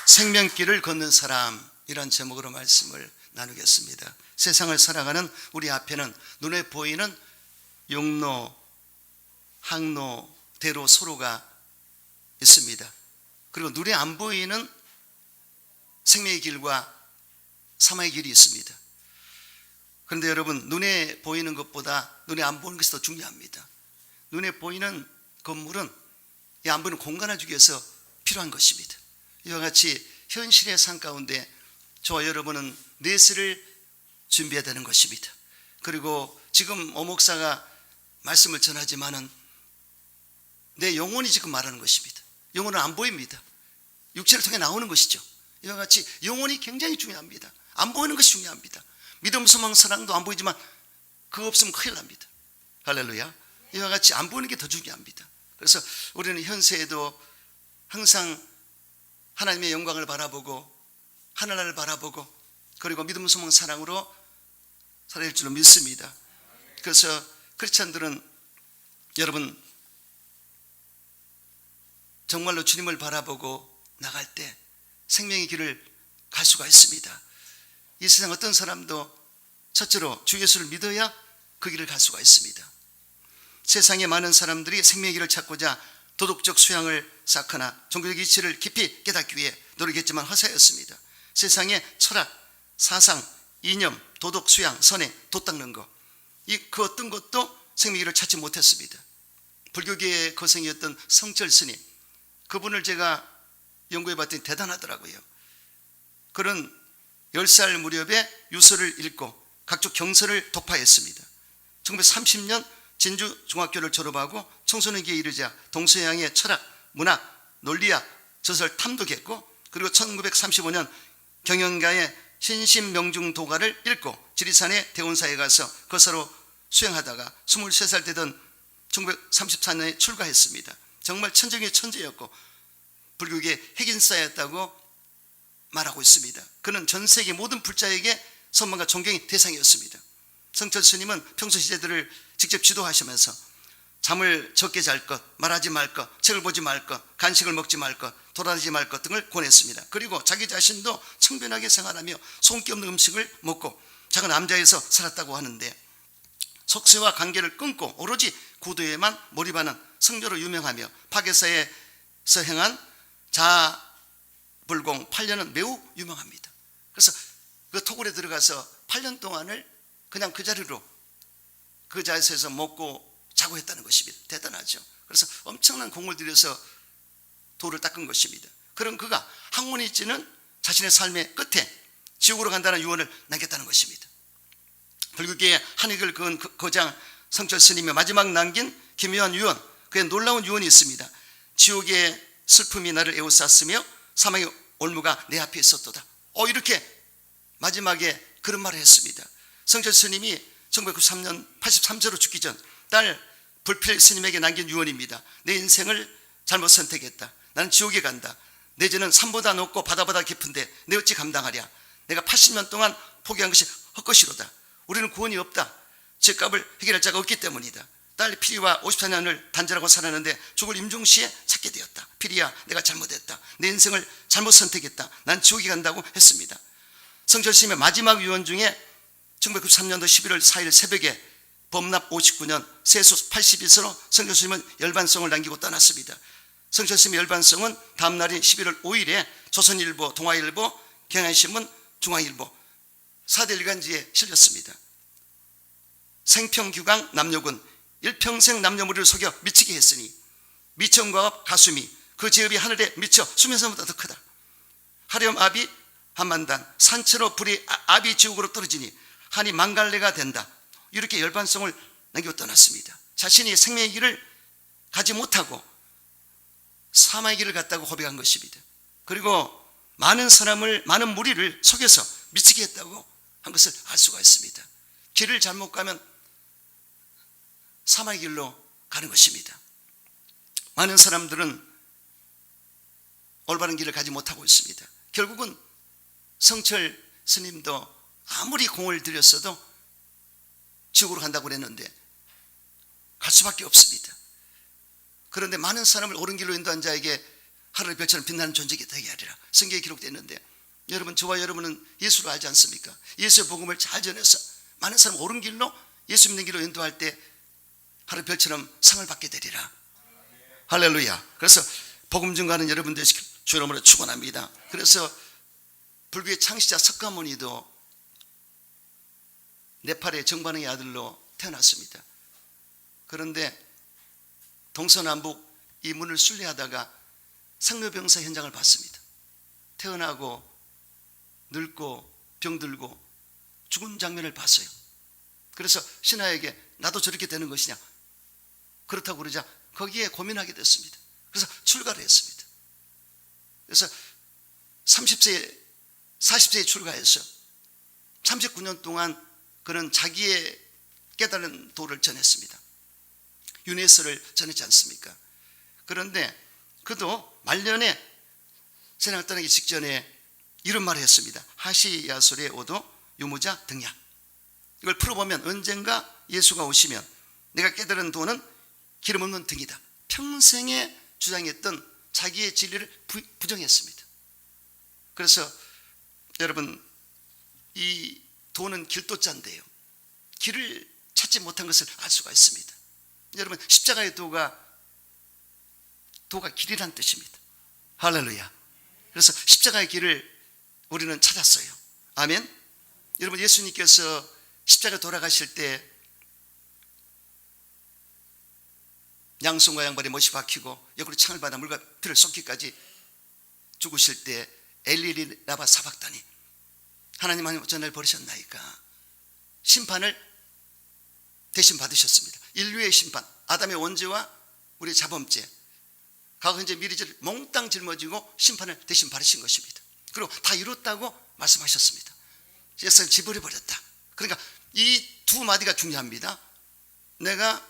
생명길을 걷는 사람이란 제목으로 말씀을 나누겠습니다. 세상을 살아가는 우리 앞에는 눈에 보이는 용로, 항로, 대로, 소로가 있습니다. 그리고 눈에 안 보이는 생명의 길과 사망의 길이 있습니다. 그런데 여러분, 눈에 보이는 것보다 눈에 안 보이는 것이 더 중요합니다. 눈에 보이는 건물은 이 안 보이는 공간을 주기 위해서 필요한 것입니다. 이와 같이 현실의 삶 가운데 저와 여러분은 넷을 준비해야 되는 것입니다. 그리고 지금 오목사가 말씀을 전하지만은 내 영혼이 지금 말하는 것입니다. 영혼은 안 보입니다. 육체를 통해 나오는 것이죠. 이와 같이 영혼이 굉장히 중요합니다. 안 보이는 것이 중요합니다. 믿음, 소망, 사랑도 안 보이지만 그거 없으면 큰일 납니다. 할렐루야. 이와 같이 안 보이는 게 더 중요합니다. 그래서 우리는 현세에도 항상 하나님의 영광을 바라보고 하늘나라를 바라보고 그리고 믿음, 소망, 사랑으로 살아야 할 줄로 믿습니다. 그래서 크리스찬들은 여러분 정말로 주님을 바라보고 나갈 때 생명의 길을 갈 수가 있습니다. 이 세상 어떤 사람도 첫째로 주 예수를 믿어야 그 길을 갈 수가 있습니다. 세상에 많은 사람들이 생명의 길을 찾고자 도덕적 수양을 쌓거나 종교적 이치를 깊이 깨닫기 위해 노력했지만 허사였습니다. 세상의 철학, 사상, 이념, 도덕, 수양, 선행, 도 닦는 것, 그 어떤 것도 생명의 길을 찾지 못했습니다. 불교계의 거성이었던 성철 스님, 그분을 제가 연구해봤더니 대단하더라고요. 그런 10살 무렵에 유서를 읽고 각종 경서를 독파했습니다. 1930년 진주중학교를 졸업하고 청소년기에 이르자 동서양의 철학, 문학, 논리학, 저서를 탐독했고 그리고 1935년 경영가의 신심명중도가를 읽고 지리산의 대원사에 가서 거사로 수행하다가 23살 되던 1934년에 출가했습니다. 정말 천정의 천재였고 불교계 핵인싸였다고 말하고 있습니다. 그는 전 세계 모든 불자에게 선망과 존경의 대상이었습니다. 성철 스님은 평소 시대들을 직접 지도하시면서 잠을 적게 잘 것, 말하지 말 것, 책을 보지 말 것, 간식을 먹지 말 것, 돌아다니지 말 것 등을 권했습니다. 그리고 자기 자신도 청변하게 생활하며 손기 없는 음식을 먹고 작은 남자에서 살았다고 하는데 속세와 관계를 끊고 오로지 구도에만 몰입하는 성녀로 유명하며 파괴사에서 행한 자불공 8년은 매우 유명합니다. 그래서 그 토굴에 들어가서 8년 동안을 그냥 그 자리로 그 자리에서 먹고 자고 했다는 것입니다. 대단하죠. 그래서 엄청난 공을 들여서 도를 닦은 것입니다. 그런 그가 학문이 찌는 자신의 삶의 끝에 지옥으로 간다는 유언을 남겼다는 것입니다. 불교계의 한익을 그은 거장 성철 스님이 마지막 남긴 기묘한 유언, 그의 놀라운 유언이 있습니다. 지옥의 슬픔이 나를 에워쌌으며 사망의 올무가 내 앞에 있었도다. 이렇게 마지막에 그런 말을 했습니다. 성철 스님이 1993년 83세로 죽기 전 딸 불필 스님에게 남긴 유언입니다. 내 인생을 잘못 선택했다. 나는 지옥에 간다. 내 죄는 산보다 높고 바다보다 깊은데 내 어찌 감당하랴. 내가 80년 동안 포기한 것이 헛것이로다. 우리는 구원이 없다. 죄값을 해결할 자가 없기 때문이다. 딸 피리와 54년을 단절하고 살았는데 죽을 임종시에 찾게 되었다. 피리야, 내가 잘못했다. 내 인생을 잘못 선택했다. 난 지옥에 간다고 했습니다. 성철 스님의 마지막 유언 중에 1993년도 11월 4일 새벽에 범납 59년 세수 81세로 성철 스님은 열반성을 남기고 떠났습니다. 성철 스님의 열반성은 다음 날인 11월 5일에 조선일보, 동아일보, 경향신문, 중앙일보 4대 일간지에 실렸습니다. 생평규강 남녀군 일평생 남녀무리를 속여 미치게 했으니 미천과업 가수미 그 제업이 하늘에 미쳐 수면선보다 더 크다. 하렴 아비 한만단 산채로 불이 아비 지옥으로 떨어지니 한이 망갈래가 된다. 이렇게 열반성을 남기고 떠났습니다. 자신이 생명의 길을 가지 못하고 사망의 길을 갔다고 고백한 것입니다. 그리고 많은 사람을, 많은 무리를 속여서 미치게 했다고 한 것을 알 수가 있습니다. 길을 잘못 가면 사망의 길로 가는 것입니다. 많은 사람들은 올바른 길을 가지 못하고 있습니다. 결국은 성철 스님도 아무리 공을 들였어도 지옥으로 간다고 그랬는데 갈 수밖에 없습니다. 그런데 많은 사람을 옳은 길로 인도한 자에게 하늘의 별처럼 빛나는 존재가 되게 하리라. 성경에 기록되어 있는데, 여러분, 저와 여러분은 예수를 알지 않습니까? 예수의 복음을 잘 전해서 많은 사람 옳은 길로, 예수 믿는 길로 인도할 때 하늘의 별처럼 상을 받게 되리라. 할렐루야. 그래서 복음 증거하는 여러분 되시길 주 이름으로 축원합니다. 그래서 불교의 창시자 석가모니도 네팔의 정반응의 아들로 태어났습니다. 그런데 동서남북 이 문을 순례하다가 상묘병사 현장을 봤습니다. 태어나고 늙고 병들고 죽은 장면을 봤어요. 그래서 신하에게 나도 저렇게 되는 것이냐, 그렇다고 그러자 거기에 고민하게 됐습니다. 그래서 출가를 했습니다. 그래서 30세 40세에 출가해서 39년 동안 그는 자기의 깨달은 도를 전했습니다. 윤회설을 전했지 않습니까? 그런데 그도 말년에 세상을 떠나기 직전에 이런 말을 했습니다. 하시야술의 오도 유무자 등야. 이걸 풀어보면 언젠가 예수가 오시면 내가 깨달은 도는 기름 없는 등이다. 평생에 주장했던 자기의 진리를 부정했습니다. 그래서 여러분, 이 도는 길도자인데요, 길을 찾지 못한 것을 알 수가 있습니다. 여러분, 십자가의 도가 길이란 뜻입니다. 할렐루야. 그래서 십자가의 길을 우리는 찾았어요. 아멘. 여러분, 예수님께서 십자가에 돌아가실 때 양손과 양발에 못이 박히고 옆으로 창을 받아 물과 피를 쏟기까지 죽으실 때 엘리리 라바 사박다니, 하나님 어찌 나를 버리셨나이까, 심판을 대신 받으셨습니다. 인류의 심판, 아담의 원죄와 우리의 자범죄, 과거 현재 미래를 몽땅 짊어지고 심판을 대신 받으신 것입니다. 그리고 다 이뤘다고 말씀하셨습니다. 예수를 지불해버렸다. 그러니까 이 두 마디가 중요합니다. 내가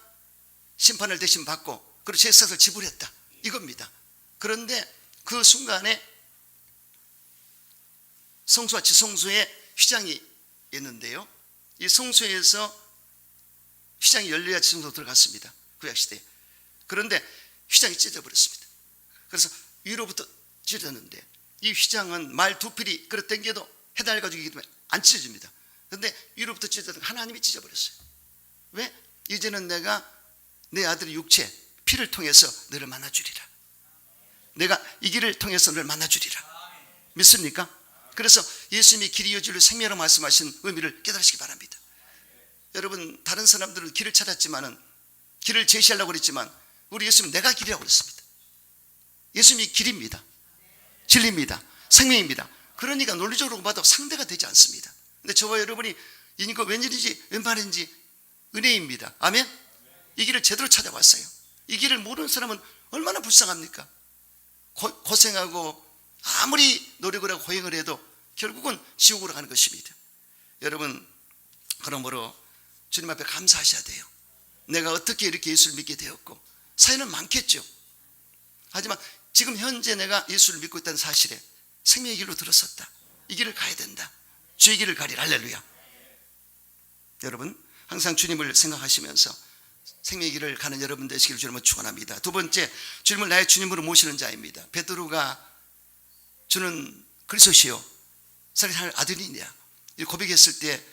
심판을 대신 받고 그리고 제 것을 지불했다, 이겁니다. 그런데 그 순간에 성소와 지성소에 휘장이 있는데요, 이 성소에서 휘장이 열려야 지성소 들어갔습니다, 구약시대에. 그런데 휘장이 찢어버렸습니다. 그래서 위로부터 찢어졌는데, 이 휘장은 말 두 필이 끌어 당겨도 해달가지고 안 찢어집니다. 그런데 위로부터 찢어졌던 하나님이 찢어버렸어요. 왜? 이제는 내가 내 아들의 육체 피를 통해서 너를 만나주리라. 내가 이 길을 통해서 너를 만나주리라. 믿습니까? 그래서 예수님이 길이요 진리요 생명이라고 말씀하신 의미를 깨달으시기 바랍니다. 여러분, 다른 사람들은 길을 찾았지만은, 길을 제시하려고 그랬지만, 우리 예수님은 내가 길이라고 그랬습니다. 예수님이 길입니다, 진리입니다, 생명입니다. 그러니까 논리적으로 봐도 상대가 되지 않습니다. 근데 저와 여러분이 이거 웬일인지 웬말인지 은혜입니다. 아멘. 이 길을 제대로 찾아왔어요. 이 길을 모르는 사람은 얼마나 불쌍합니까? 고생하고 아무리 노력을 하고 호행을 해도 결국은 지옥으로 가는 것입니다. 여러분, 그러므로 주님 앞에 감사하셔야 돼요. 내가 어떻게 이렇게 예수를 믿게 되었고, 사연은 많겠죠. 하지만 지금 현재 내가 예수를 믿고 있다는 사실에 생명의 길로 들어섰다, 이 길을 가야 된다, 주의 길을 가리라. 할렐루야. 여러분, 항상 주님을 생각하시면서 생명의 길을 가는 여러분 되시기를 주님을 축원합니다. 두 번째, 주님을 나의 주님으로 모시는 자입니다. 베드로가 주는 그리스도시요 살아계신 아들이냐 고백했을 때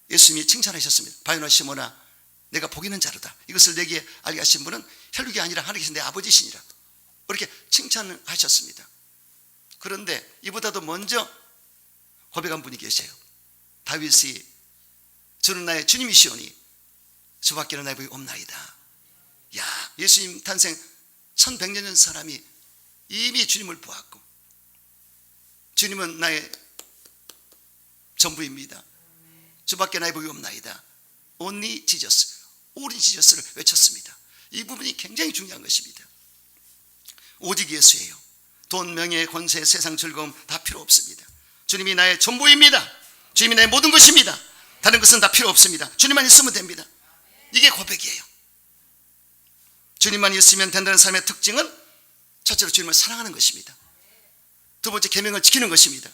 예수님이 칭찬하셨습니다. 바요나 시모나, 내가 복 있는 자로다. 이것을 내게 알게 하신 분은 혈육이 아니라 하늘에 계신 내 아버지시니라. 이렇게 칭찬을 하셨습니다. 그런데 이보다도 먼저 고백한 분이 계세요. 다윗이 주는 나의 주님이시오니 주밖에는 나의 복이 없나이다. 야, 예수님 탄생 1100년 전 사람이 이미 주님을 보았고, 주님은 나의 전부입니다. 주밖에 나의 복이 없나이다. Only Jesus, 오리 지저스를 외쳤습니다. 이 부분이 굉장히 중요한 것입니다. 오직 예수예요. 돈, 명예, 권세, 세상 즐거움 다 필요 없습니다. 주님이 나의 전부입니다. 주님이 나의 모든 것입니다. 다른 것은 다 필요 없습니다. 주님만 있으면 됩니다. 이게 고백이에요. 주님만 있으면 된다는 삶의 특징은 첫째로 주님을 사랑하는 것입니다. 두 번째, 계명을 지키는 것입니다.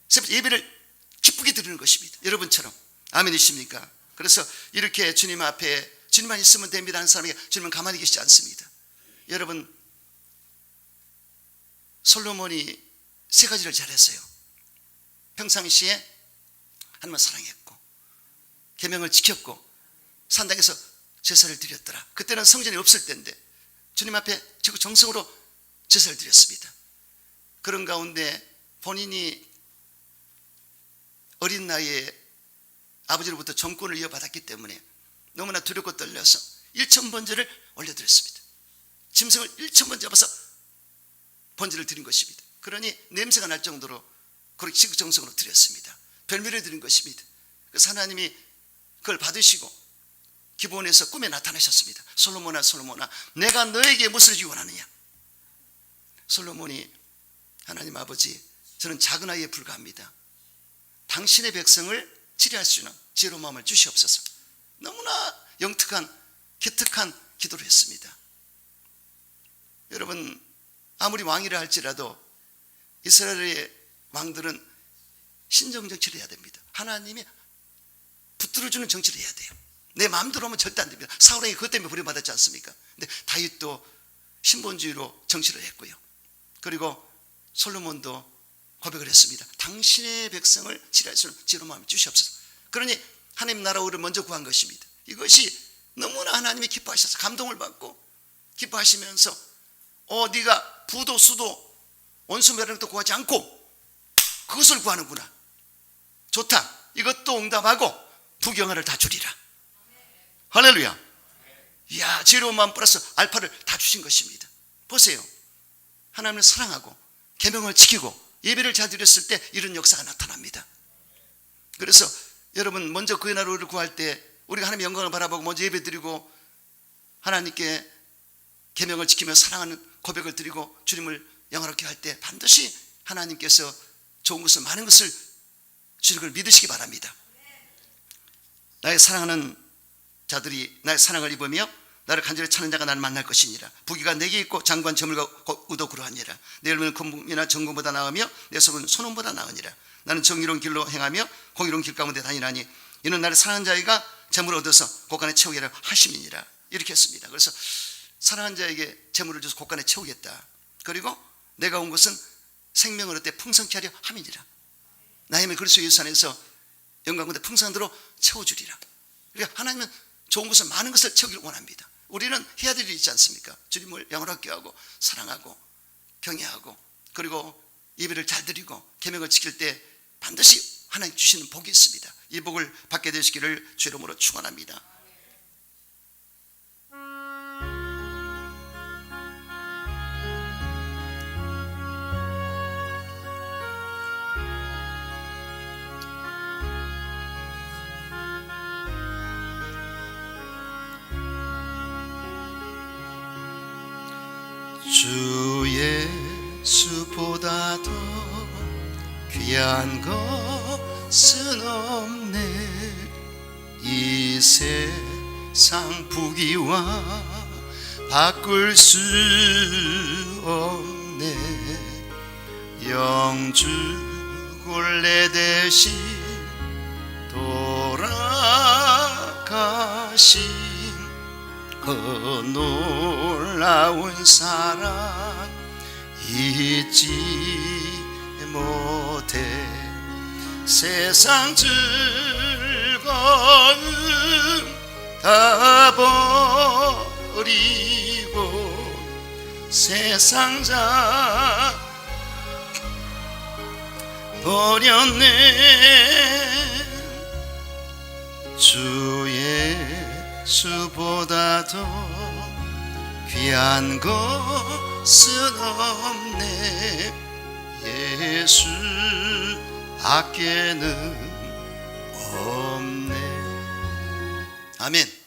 세 번째, 예배를 기쁘게 드리는 것입니다. 여러분처럼. 아멘이십니까? 그래서 이렇게 주님 앞에 주님만 있으면 됩니다 하는 사람에게 주님은 가만히 계시지 않습니다. 여러분, 솔로몬이 세 가지를 잘했어요. 평상시에 하나님을 사랑했고, 계명을 지켰고, 산당에서 제사를 드렸더라. 그때는 성전이 없을 때인데 주님 앞에 지구 정성으로 제사를 드렸습니다. 그런 가운데 본인이 어린 나이에 아버지로부터 정권을 이어받았기 때문에 너무나 두렵고 떨려서 1000번제를 올려드렸습니다. 짐승을 1000번 잡아서 번제를 드린 것입니다. 그러니 냄새가 날 정도로 그렇게 지극정성으로 드렸습니다. 별미를 드린 것입니다. 그래서 하나님이 그걸 받으시고 기브온에서 꿈에 나타나셨습니다. 솔로몬아, 솔로몬아, 내가 너에게 무엇을 주기 원하느냐? 솔로몬이, 하나님 아버지, 저는 작은 아이에 불과합니다. 당신의 백성을 치료할 수 있는 지혜로운 마음을 주시옵소서. 너무나 영특한, 기특한 기도를 했습니다. 여러분, 아무리 왕이라 할지라도 이스라엘의 왕들은 신정 정치를 해야 됩니다. 하나님이 붙들어주는 정치를 해야 돼요. 내 마음대로 하면 절대 안 됩니다. 사울왕이 그것 때문에 부려받았지 않습니까? 근데 다윗도 신본주의로 정치를 했고요. 그리고 솔로몬도 고백을 했습니다. 당신의 백성을 치료할 수 있는 지혜로운 마음을 주시옵소서. 그러니 하나님 나라 우리를 먼저 구한 것입니다. 이것이 너무나 하나님이 기뻐하셔서 감동을 받고 기뻐하시면서 네가 부도 수도 원수 멸하는 것도 구하지 않고 그것을 구하는구나. 좋다. 이것도 응답하고 부경화를 다 주리라. 할렐루야. 이야, 지혜로운 마음 플러스 알파를 다 주신 것입니다. 보세요. 하나님을 사랑하고 계명을 지키고 예배를 잘 드렸을 때 이런 역사가 나타납니다. 그래서 여러분, 먼저 그의 나라를 구할 때 우리가 하나님의 영광을 바라보고 먼저 예배 드리고 하나님께 계명을 지키며 사랑하는 고백을 드리고 주님을 영화롭게 할 때 반드시 하나님께서 좋은 것을, 많은 것을 주는 걸 믿으시기 바랍니다. 나의 사랑하는 자들이 나의 사랑을 입으며 나를 간절히 찾는 자가 나를 만날 것이니라. 부귀가 내게 있고 장관 저물과 의도 그러하니라. 내 열매는 금이나 정금보다 나으며 내 속은 소금보다 나으니라. 나는 정의로운 길로 행하며 공의로운 길 가운데 다니나니 이는 나를 사랑하는 자에게 재물을 얻어서 곳간에 채우기를 하심이니라. 이렇게 했습니다. 그래서 사랑하는 자에게 재물을 줘서 곳간에 채우겠다. 그리고 내가 온 것은 생명을 얻되 풍성케 하려 함이니라. 나의 그리스도 예수 안에서 영광 가운데 풍성한 대로 채워주리라. 그러니까 하나님은 좋은 것을, 많은 것을 채우기를 원합니다. 우리는 해야 될 일이 있지 않습니까? 주님을 영원하게 하고 사랑하고 경외하고 그리고 예배를 잘 드리고 계명을 지킬 때 반드시 하나님 주시는 복이 있습니다. 이 복을 받게 되시기를 주 이름으로 축원합니다. 주 예수보다 더 귀한 것은 없네. 이 세상 부귀와 바꿀 수 없네. 영주 굴레 대신 돌아가신 그 놀라운 사랑 잊지 못해. 세상 즐거움 다 버리고 세상 자 버렸네. 주 예수보다 더 귀한 것은 없네. 예수 밖에는 없네. 아멘.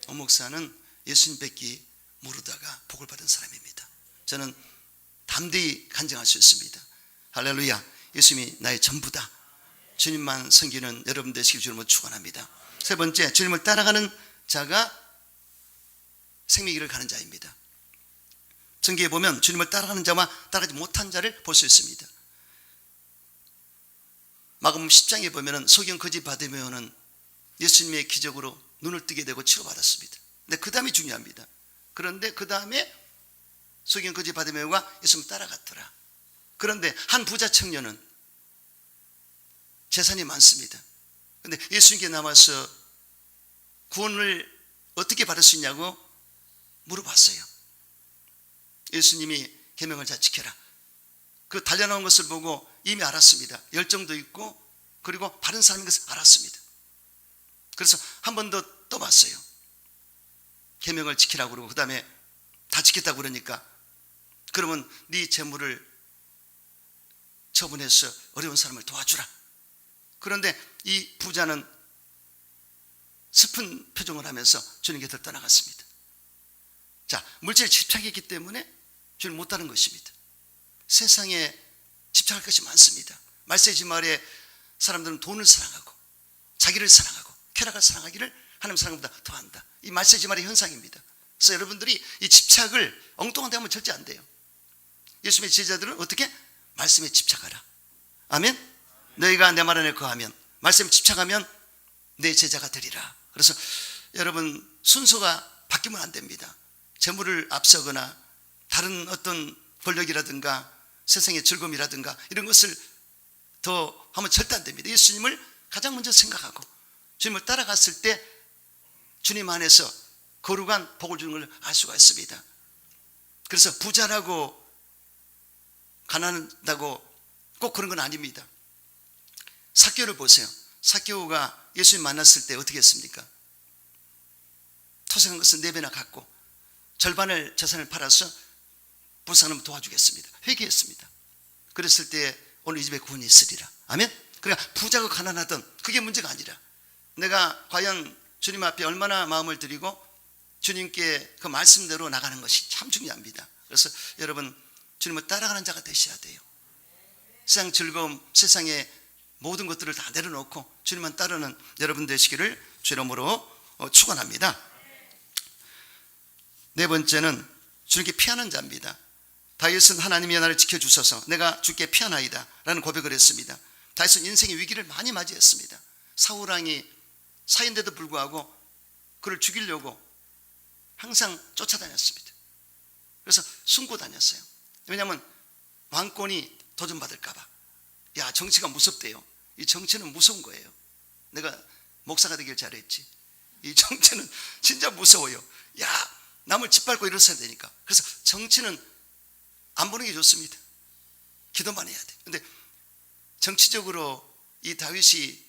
오 목사는 예수님 뵙기 모르다가 복을 받은 사람입니다. 저는 담대히 간증할 수 있습니다. 할렐루야. 예수님이 나의 전부다. 주님만 섬기는 여러분 되시길 주님으로 축원합니다. 세 번째, 주님을 따라가는 자가 생명길을 가는 자입니다. 성경에 보면 주님을 따라가는 자와 따라가지 못한 자를 볼 수 있습니다. 마가복음 10장에 보면 소경 거지 바디메오는 예수님의 기적으로 눈을 뜨게 되고 치료받았습니다. 근데 그 다음이 중요합니다. 그런데 그 다음에 소경 거지 바디메오가 예수님을 따라갔더라. 그런데 한 부자 청년은 재산이 많습니다. 그런데 예수님께 나와서 구원을 어떻게 받을 수 있냐고 물어봤어요. 예수님이 계명을 잘 지켜라. 그 달려나온 것을 보고 이미 알았습니다. 열정도 있고 그리고 바른 사람인 것을 알았습니다. 그래서 한 번 더 또 봤어요. 계명을 지키라고 그러고 그 다음에 다 지켰다고 그러니까 그러면 네 재물을 처분해서 어려운 사람을 도와주라. 그런데 이 부자는 슬픈 표정을 하면서 주님 곁을 떠나갔습니다. 자, 물질에 집착했기 때문에 주님 못 따른 것입니다. 세상에 집착할 것이 많습니다. 말세지 말에 사람들은 돈을 사랑하고 자기를 사랑하고 쾌락을 사랑하기를 하나님 사랑보다 더한다. 이 말세지 말의 현상입니다. 그래서 여러분들이 이 집착을 엉뚱한 데 하면 절대 안 돼요. 예수님의 제자들은 어떻게? 말씀에 집착하라. 아멘? 너희가 내 말 안에 거하면, 말씀에 집착하면 내 제자가 되리라. 그래서 여러분 순서가 바뀌면 안 됩니다. 재물을 앞서거나 다른 어떤 권력이라든가 세상의 즐거움이라든가 이런 것을 더 하면 절대 안 됩니다. 예수님을 가장 먼저 생각하고 주님을 따라갔을 때 주님 안에서 거룩한 복을 주는 걸 알 수가 있습니다. 그래서 부자라고 가난하다고 꼭 그런 건 아닙니다. 삭개오를 보세요. 삭개오가 예수님 만났을 때 어떻게 했습니까? 토생한 것은 4배나 갖고 절반을 재산을 팔아서 불쌍한 도와주겠습니다. 회개했습니다. 그랬을 때 오늘 이 집에 구원이 있으리라. 아멘? 그러니까 부자가 가난하든 그게 문제가 아니라 내가 과연 주님 앞에 얼마나 마음을 드리고 주님께 그 말씀대로 나가는 것이 참 중요합니다. 그래서 여러분 주님을 따라가는 자가 되셔야 돼요. 세상 즐거움, 세상의 모든 것들을 다 내려놓고 주님만 따르는 여러분 되시기를 주 이름으로 축원합니다. 4번째는 주님께 피하는 자입니다. 다윗은 하나님이 나를 지켜주소서 내가 주께 피하나이다 라는 고백을 했습니다. 다윗은 인생의 위기를 많이 맞이했습니다. 사울왕이 사인데도 불구하고 그를 죽이려고 항상 쫓아다녔습니다. 그래서 숨고 다녔어요. 왜냐하면 왕권이 도전받을까 봐. 야, 정치가 무섭대요. 이 정치는 무서운 거예요. 내가 목사가 되길 잘했지. 이 정치는 진짜 무서워요. 야, 남을 짓밟고 일어서야 되니까. 그래서 정치는 안 보는 게 좋습니다. 기도만 해야 돼. 근데 정치적으로 이 다윗이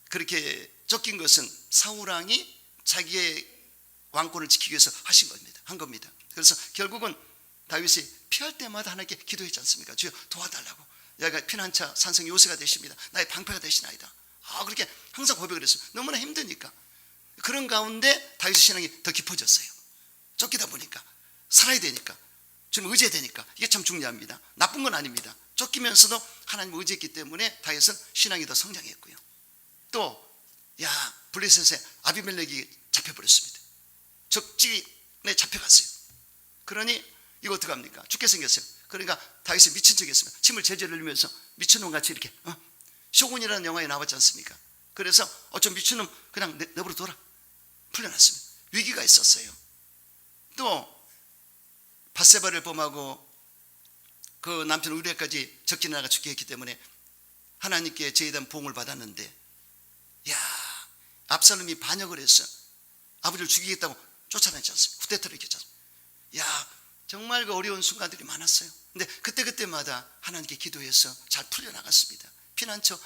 그렇게 쫓긴 것은 사울왕이 자기의 왕권을 지키기 위해서 한 겁니다. 그래서 결국은 다윗이 피할 때마다 하나님께 기도했지 않습니까? 주여 도와달라고. 여기가 피난처 산성 요새가 되십니다. 나의 방패가 되시나이다. 그렇게 항상 고백을 했어요. 너무나 힘드니까. 그런 가운데 다윗의 신앙이 더 깊어졌어요. 쫓기다 보니까 살아야 되니까 주님 의지해야 되니까. 이게 참 중요합니다. 나쁜 건 아닙니다. 쫓기면서도 하나님을 의지했기 때문에 다윗은 신앙이 더 성장했고요. 또 블레셋에 아비멜렉이 잡혀버렸습니다. 적진에 잡혀갔어요. 그러니 이거 어떡합니까? 죽게 생겼어요. 그러니까 다윗이 미친 척 했습니다. 침을 제대로 흘리면서 미친놈같이 이렇게 쇼군이라는 영화에 나왔지 않습니까? 그래서 좀 미친놈 그냥 내버려 둬라. 풀려났습니다. 위기가 있었어요. 또 밧세바를 범하고 그 남편 우리아까지 적진에 나가 죽게 했기 때문에 하나님께 죄에 대한 보응을 받았는데 압살롬이 반역을 해서 아버지를 죽이겠다고 쫓아다녔지 않습니까? 쿠데타를 일으켰지 않습니까? 정말 그 어려운 순간들이 많았어요. 근데 그때마다 하나님께 기도해서 잘 풀려나갔습니다. 피난처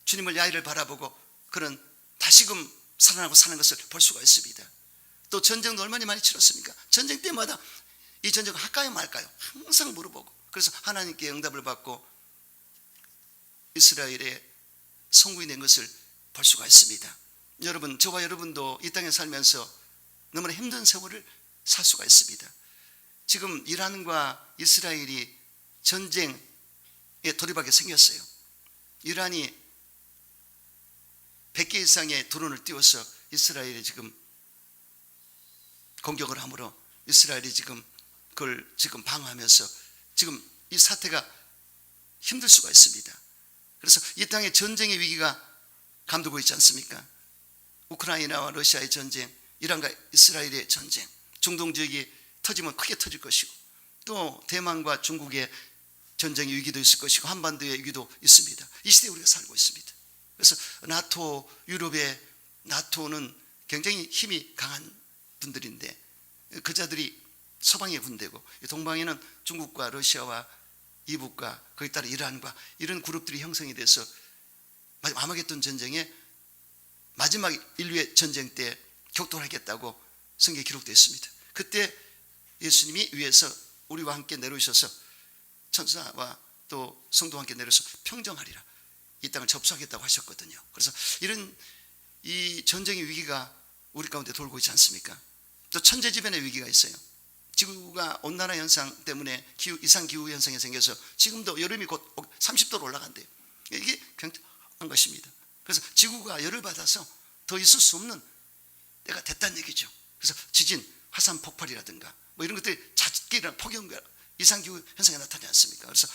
주님을 야외를 바라보고 그런 다시금 살아나고 사는 것을 볼 수가 있습니다. 또 전쟁도 얼마나 많이 치렀습니까? 전쟁 때마다 이 전쟁은 할까요 말까요? 항상 물어보고 그래서 하나님께 응답을 받고 이스라엘의 성구이 된 것을 볼 수가 있습니다. 여러분, 저와 여러분도 이 땅에 살면서 너무나 힘든 세월을 살 수가 있습니다. 지금 이란과 이스라엘이 전쟁에 돌입하게 생겼어요. 이란이 100개 이상의 드론을 띄워서 이스라엘이 지금 공격을 함으로 이스라엘이 지금 그걸 지금 방어하면서 지금 이 사태가 힘들 수가 있습니다. 그래서 이 땅에 전쟁의 위기가 감돌고 있지 않습니까? 우크라이나와 러시아의 전쟁, 이란과 이스라엘의 전쟁, 중동 지역이 터지면 크게 터질 것이고 또 대만과 중국의 전쟁의 위기도 있을 것이고 한반도의 위기도 있습니다. 이 시대에 우리가 살고 있습니다. 그래서 나토, 유럽의 나토는 굉장히 힘이 강한 분들인데 그 자들이 서방의 군대고 동방에는 중국과 러시아와 이북과 거기에 따라 이란과 이런 그룹들이 형성이 돼서 아마겟돈 전쟁의 마지막 인류의 전쟁 때 격돌하겠다고 성경에 기록되어 있습니다. 그때 예수님이 위에서 우리와 함께 내려오셔서 천사와 또 성도와 함께 내려서 평정하리라, 이 땅을 접수하겠다고 하셨거든요. 그래서 이런 이 전쟁의 위기가 우리 가운데 돌고 있지 않습니까? 또 천재지변의 위기가 있어요. 지구가 온난화 현상 때문에 이상기후 현상이 생겨서 지금도 여름이 곧 30도로 올라간대요. 이게 굉장한 것입니다. 그래서 지구가 열을 받아서 더 있을 수 없는 때가 됐다는 얘기죠. 그래서 지진, 화산 폭발이라든가 뭐 이런 것들이 자칫기나 폭염과 이상기후 현상이 나타나지 않습니까? 그래서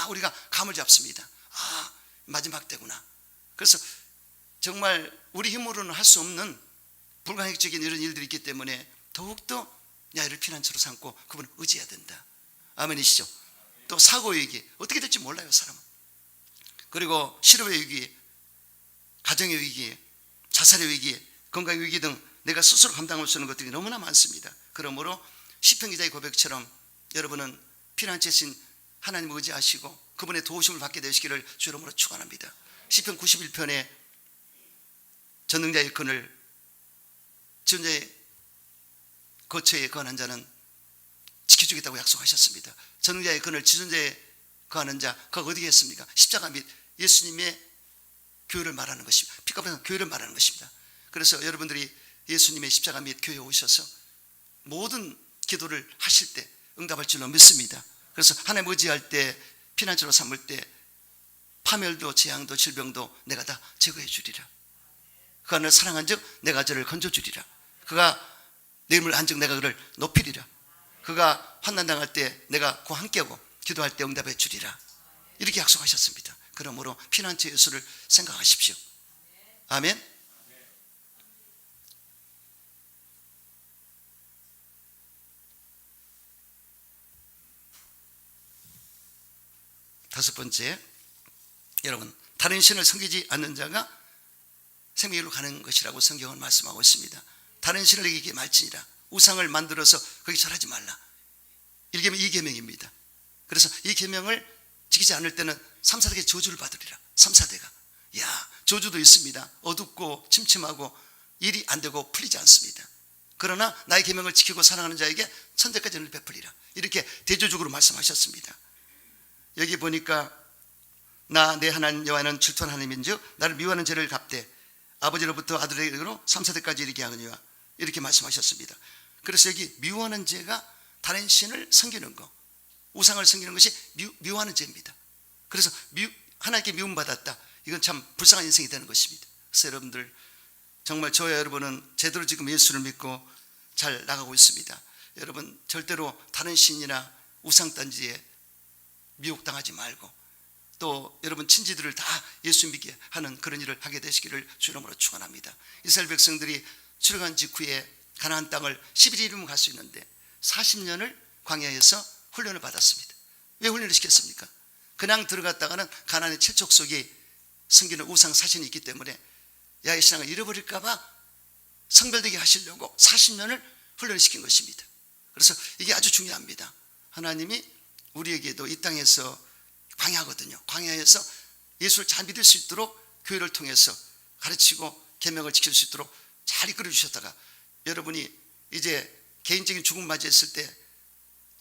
우리가 감을 잡습니다. 마지막 때구나. 그래서 정말 우리 힘으로는 할 수 없는 불가항력적인 이런 일들이 있기 때문에 더욱더 야외를 피난처로 삼고 그분을 의지해야 된다. 아멘이시죠? 또 사고 위기, 어떻게 될지 몰라요, 사람은. 그리고 실업의 위기, 가정의 위기, 자살의 위기, 건강의 위기 등 내가 스스로 감당할 수 있는 것들이 너무나 많습니다. 그러므로 시편 기자의 고백처럼 여러분은 피난처신 하나님을 의지하시고 그분의 도우심을 받게 되시기를 주 이름으로 축원합니다. 시편 91편에 전능자의 일꾼을 지존자의 거처에 거하는 자는 지켜주겠다고 약속하셨습니다. 전능자의 근을 지존자에 거하는 자, 그가 어디에 있습니까? 십자가 및 예수님의 교회를 말하는 것입니다. 핏값에서 교회를 말하는 것입니다. 그래서 여러분들이 예수님의 십자가 및 교회에 오셔서 모든 기도를 하실 때 응답할 줄로 믿습니다. 그래서 하나님 의지할 때, 피난처로 삼을 때 파멸도 재앙도 질병도 내가 다 제거해 주리라. 그가 너를 사랑한 즉 내가 저를 건져 주리라. 그가 내 이름을 한 즉 내가 그를 높이리라. 그가 환난당할 때 내가 그와 함께하고 기도할 때 응답해 주리라. 이렇게 약속하셨습니다. 그러므로 피난처 예수를 생각하십시오. 아멘. 다섯 번째, 여러분, 다른 신을 섬기지 않는 자가 생명길로 가는 것이라고 성경은 말씀하고 있습니다. 다른 신을 이기게 말지니라. 우상을 만들어서 거기 절하지 말라. 1계명 2계명입니다. 그래서 이 계명을 지키지 않을 때는 3, 4대의 저주를 받으리라. 3, 4대가. 저주도 있습니다. 어둡고 침침하고 일이 안 되고 풀리지 않습니다. 그러나 나의 계명을 지키고 사랑하는 자에게 천대까지 은혜를 베풀리라. 이렇게 대조적으로 말씀하셨습니다. 여기 보니까 나 내 하나님 여호와는 질투한 하나님인즉 나를 미워하는 죄를 갚되 아버지로부터 아들에게로 3, 4대까지 이르게 하느니와 이렇게 말씀하셨습니다. 그래서 여기 미워하는 죄가 다른 신을 섬기는 것, 우상을 섬기는 것이 미워하는 죄입니다. 그래서 하나님께 미움받았다, 이건 참 불쌍한 인생이 되는 것입니다. 그래서 여러분들 정말 저와 여러분은 제대로 지금 예수를 믿고 잘 나가고 있습니다. 여러분 절대로 다른 신이나 우상단지에 미혹당하지 말고 또 여러분 친지들을 다 예수 믿게 하는 그런 일을 하게 되시기를 주 이름으로 축원합니다. 이스라엘 백성들이 출애굽한 직후에 가나안 땅을 11일이면 갈 수 있는데 40년을 광야에서 훈련을 받았습니다. 왜 훈련을 시켰습니까? 그냥 들어갔다가는 가나안의 칠족속이 섬기는 우상 사신이 있기 때문에 야훼 신앙을 잃어버릴까 봐 성별되게 하시려고 40년을 훈련을 시킨 것입니다. 그래서 이게 아주 중요합니다. 하나님이 우리에게도 이 땅에서 광야거든요. 광야에서 예수를 잘 믿을 수 있도록 교회를 통해서 가르치고 계명을 지킬 수 있도록 잘 이끌어 주셨다가 여러분이 이제 개인적인 죽음 맞이했을 때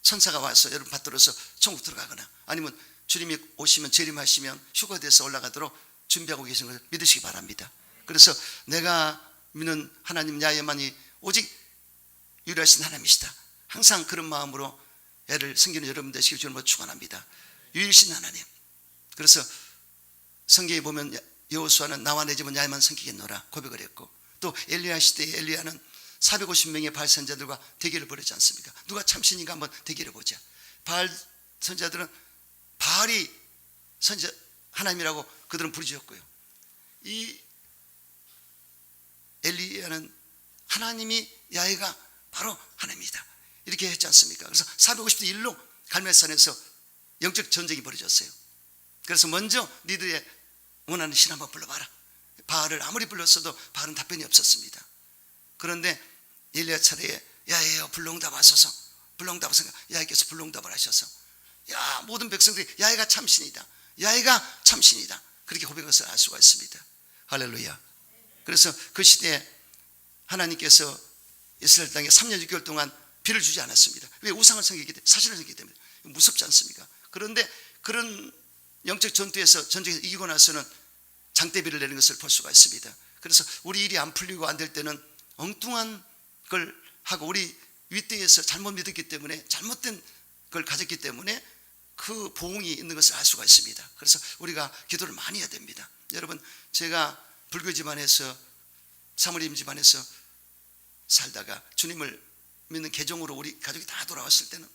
천사가 와서 여러분 받들어서 천국 들어가거나 아니면 주님이 오시면 재림하시면 휴거돼서 올라가도록 준비하고 계신 것을 믿으시기 바랍니다. 그래서 내가 믿는 하나님 야훼만이 오직 유일하신 하나님이시다, 항상 그런 마음으로 애를 섬기는 여러분 되시길 주님으로 축원합니다. 유일신 하나님. 그래서 성경에 보면 여호수아는 나와 내 집은 야훼만 섬기겠노라 고백을 했고, 또 엘리야 시대에 엘리야는 450명의 바알 선자들과 대결을 벌이지 않습니까? 누가 참신인가 한번 대결해 보자. 바알 선자들은 바알이 선자 하나님이라고 그들은 부르짖었고요, 이 엘리야는 하나님이 야훼가 바로 하나님이다 이렇게 했지 않습니까? 그래서 450대 1로 갈멜산에서 영적 전쟁이 벌어졌어요. 그래서 먼저 니들의 원하는 신 한번 불러봐라. 바알을 아무리 불렀어도 바알은 답변이 없었습니다. 그런데 엘리야 차례에 야훼여 불러응답하소서. 불러응답하소서. 야훼께서 불러응답을 하셔서 야 모든 백성들이 야훼가 참신이다. 야훼가 참신이다. 그렇게 고백해서 알 수가 있습니다. 할렐루야. 그래서 그 시대에 하나님께서 이스라엘 땅에 3년 6개월 동안 비를 주지 않았습니다. 왜? 우상을 섬기기 때문에, 사실을 섬기기 때문에. 무섭지 않습니까? 그런데 그런 영적 전투에서 전쟁에서 이기고 나서는 장대비를 내는 것을 볼 수가 있습니다. 그래서 우리 일이 안 풀리고 안 될 때는 엉뚱한 걸 하고 우리 윗대에서 잘못 믿었기 때문에 잘못된 걸 가졌기 때문에 그 보응이 있는 것을 알 수가 있습니다. 그래서 우리가 기도를 많이 해야 됩니다. 여러분, 제가 불교 집안에서 사모님 집안에서 살다가 주님을 믿는 개종으로 우리 가족이 다 돌아왔을 때는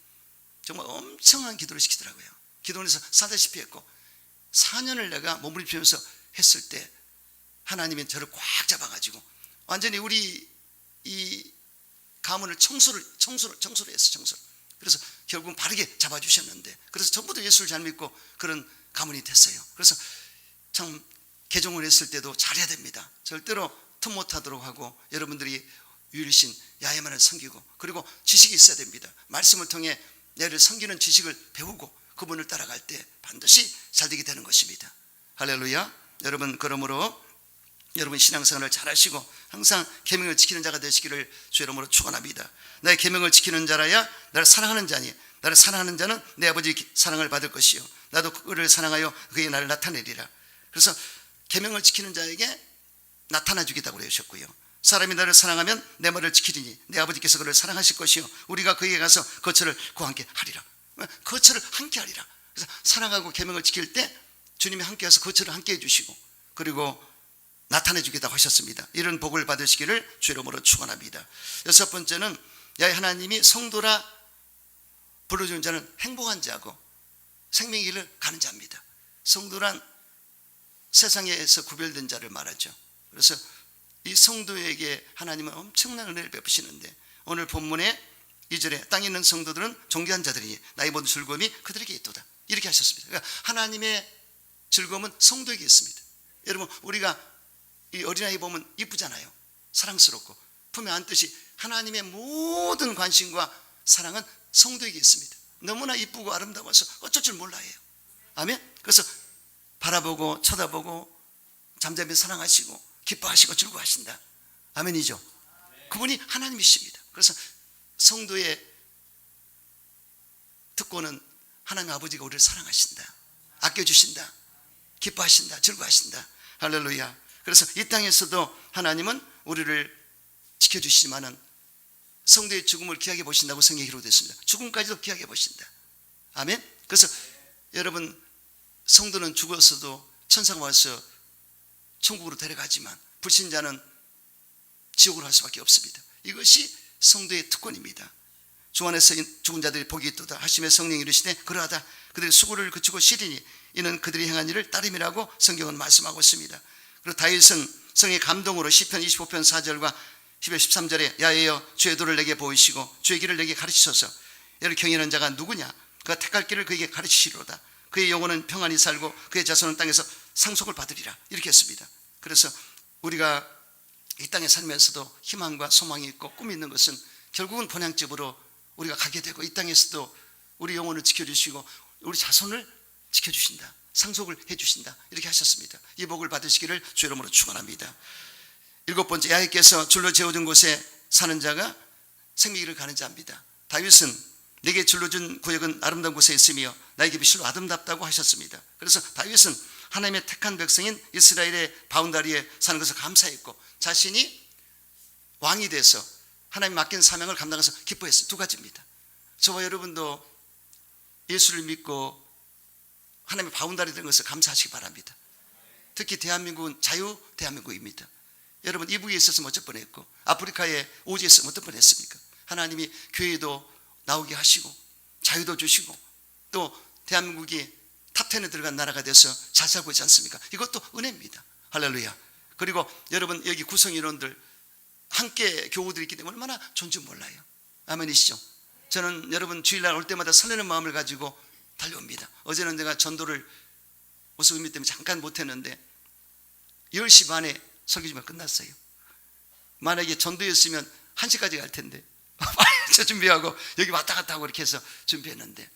정말 엄청난 기도를 시키더라고요. 기도원에서 살다시피 했고 4년을 내가 몸부림치면서 했을 때 하나님이 저를 꽉 잡아가지고 완전히 우리 이 가문을 청소를 했어. 그래서 결국은 바르게 잡아주셨는데, 그래서 전부 다 예수를 잘 믿고 그런 가문이 됐어요. 그래서 참 개종을 했을 때도 잘해야 됩니다. 절대로 틈 못하도록 하고 여러분들이 유일신 야훼만을 섬기고, 그리고 지식이 있어야 됩니다. 말씀을 통해 야훼를 섬기는 지식을 배우고 그분을 따라갈 때 반드시 잘되게 되는 것입니다. 할렐루야. 여러분, 그러므로 여러분 신앙생활을 잘하시고 항상 계명을 지키는 자가 되시기를 주 이름으로 축원합니다. 나의 계명을 지키는 자라야 나를 사랑하는 자니, 나를 사랑하는 자는 내 아버지 사랑을 받을 것이요 나도 그를 사랑하여 그에게 나를 나타내리라. 그래서 계명을 지키는 자에게 나타나 주겠다고 그러셨고요, 사람이 나를 사랑하면 내 말을 지키리니 내 아버지께서 그를 사랑하실 것이요 우리가 그에게 가서 거처를 그와 함께 하리라. 거처를 함께 하리라. 그래서 사랑하고 계명을 지킬 때 주님이 함께 와서 거처를 함께 해주시고 그리고 나타내 주겠다고 하셨습니다. 이런 복을 받으시기를 주 이름으로 축원합니다. 여섯 번째는 야훼 하나님이 성도라 불러주는 자는 행복한 자고 생명의 길을 가는 자입니다. 성도란 세상에서 구별된 자를 말하죠. 그래서 이 성도에게 하나님은 엄청난 은혜를 베푸시는데, 오늘 본문에 2절에 땅에 있는 성도들은 존귀한 자들이니 나의 모든 즐거움이 그들에게 있도다, 이렇게 하셨습니다. 그러니까 하나님의 즐거움은 성도에게 있습니다. 여러분, 우리가 이 어린아이 보면 이쁘잖아요. 사랑스럽고 품에 안듯이 하나님의 모든 관심과 사랑은 성도에게 있습니다. 너무나 이쁘고 아름다워서 어쩔 줄 몰라 해요. 아멘. 그래서 바라보고 쳐다보고 잠잠히 사랑하시고 기뻐하시고 즐거워하신다. 아멘이죠. 그분이 하나님이십니다. 그래서 성도의 특권은 하나님 아버지가 우리를 사랑하신다, 아껴주신다, 기뻐하신다, 즐거워하신다. 할렐루야. 그래서 이 땅에서도 하나님은 우리를 지켜주시지만은 성도의 죽음을 귀하게 보신다고 성경에 기록되었습니다. 죽음까지도 귀하게 보신다. 아멘. 그래서 여러분, 성도는 죽었어도 천사가 와서 천국으로 데려가지만 불신자는 지옥으로 갈 수밖에 없습니다. 이것이 성도의 특권입니다. 주 안에서 죽은 자들이 복이 있도다 하시며 성령이 이르시되 그러하다 그들의 수고를 그치고 쉬리니 이는 그들이 행한 일을 따름이라고 성경은 말씀하고 있습니다. 그리고 다윗은 성의 감동으로 시편 25편 4절과 10편 13절에 야훼여 주의 도를 내게 보이시고 주의 길을 내게 가르치소서. 이를 경외하는 자가 누구냐? 그가 택할 길을 그에게 가르치시리로다. 그의 영혼은 평안히 살고 그의 자손은 땅에서 상속을 받으리라, 이렇게 했습니다. 그래서 우리가 이 땅에 살면서도 희망과 소망이 있고 꿈이 있는 것은 결국은 본향집으로 우리가 가게 되고 이 땅에서도 우리 영혼을 지켜주시고 우리 자손을 지켜주신다, 상속을 해주신다, 이렇게 하셨습니다. 이 복을 받으시기를 주 이름으로 축원합니다. 일곱 번째, 야훼께서 줄로 재워준 곳에 사는 자가 생명의 길을 가는 자입니다. 다윗은 내게 줄로준 구역은 아름다운 곳에 있으며 나의 집이 실로 아름답다고 하셨습니다. 그래서 다윗은 하나님의 택한 백성인 이스라엘의 바운다리에 사는 것을 감사했고 자신이 왕이 돼서 하나님 맡긴 사명을 감당해서 기뻐했어요. 두 가지입니다. 저와 여러분도 예수를 믿고 하나님의 바운다리 된 것을 감사하시기 바랍니다. 특히 대한민국은 자유 대한민국입니다. 여러분, 이북에 있었으면 어쩔 뻔했고 아프리카에 오지에 있으면 어떨 뻔했습니까? 하나님이 교회도 나오게 하시고 자유도 주시고 또 대한민국이 탑10에 들어간 나라가 돼서 잘 살고 있지 않습니까? 이것도 은혜입니다. 할렐루야. 그리고 여러분, 여기 구성인원들 함께 교우들이 있기 때문에 얼마나 좋은지 몰라요. 아멘이시죠? 저는 여러분 주일날 올 때마다 설레는 마음을 가지고 달려옵니다. 어제는 내가 전도를 오수금이 때문에 잠깐 못했는데 10시 반에 설교지만 끝났어요. 만약에 전도였으면 1시까지 갈 텐데 저 준비하고 여기 왔다 갔다 하고 이렇게 해서 준비했는데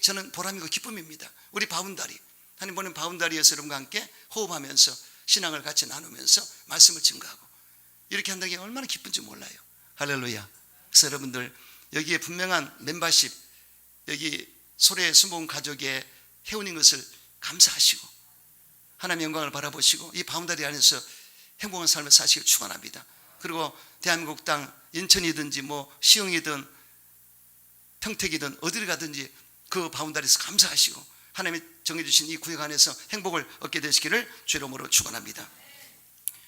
저는 보람이고 기쁨입니다. 우리 바운다리, 하나님 보낸 바운다리에서 여러분과 함께 호흡하면서 신앙을 같이 나누면서 말씀을 증거하고 이렇게 한다는 게 얼마나 기쁜지 몰라요. 할렐루야. 그래서 여러분들 여기에 분명한 멤버십, 여기 소래 수목원 가족에 해운인 것을 감사하시고 하나님의 영광을 바라보시고 이 바운다리 안에서 행복한 삶을 사시길 축원합니다. 그리고 대한민국 땅 인천이든지 뭐 시흥이든 평택이든 어디를 가든지 그 바운다리에서 감사하시고 하나님이 정해주신 이 구역 안에서 행복을 얻게 되시기를 주의 이름으로 축원합니다.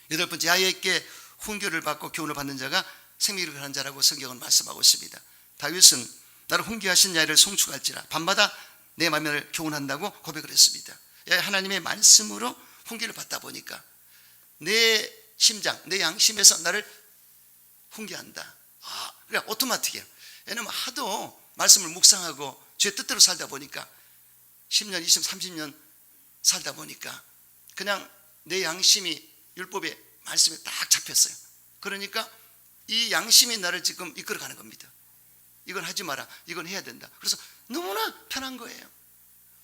8번째, 야훼께 훈교를 받고 교훈을 받는 자가 생명을 가는 자라고 성경은 말씀하고 있습니다. 다윗은 나를 훈교하신 야훼를 송축할지라 밤마다 내 마음을 교훈한다고 고백을 했습니다. 하나님의 말씀으로 훈계를 받다 보니까 내 심장, 내 양심에서 나를 훈계한다. 그래 오토마틱이에요. 왜냐면 하도 말씀을 묵상하고 주의 뜻대로 살다 보니까 10년, 20년, 30년 살다 보니까 그냥 내 양심이 율법의 말씀에 딱 잡혔어요. 그러니까 이 양심이 나를 지금 이끌어가는 겁니다. 이건 하지 마라, 이건 해야 된다. 그래서 너무나 편한 거예요.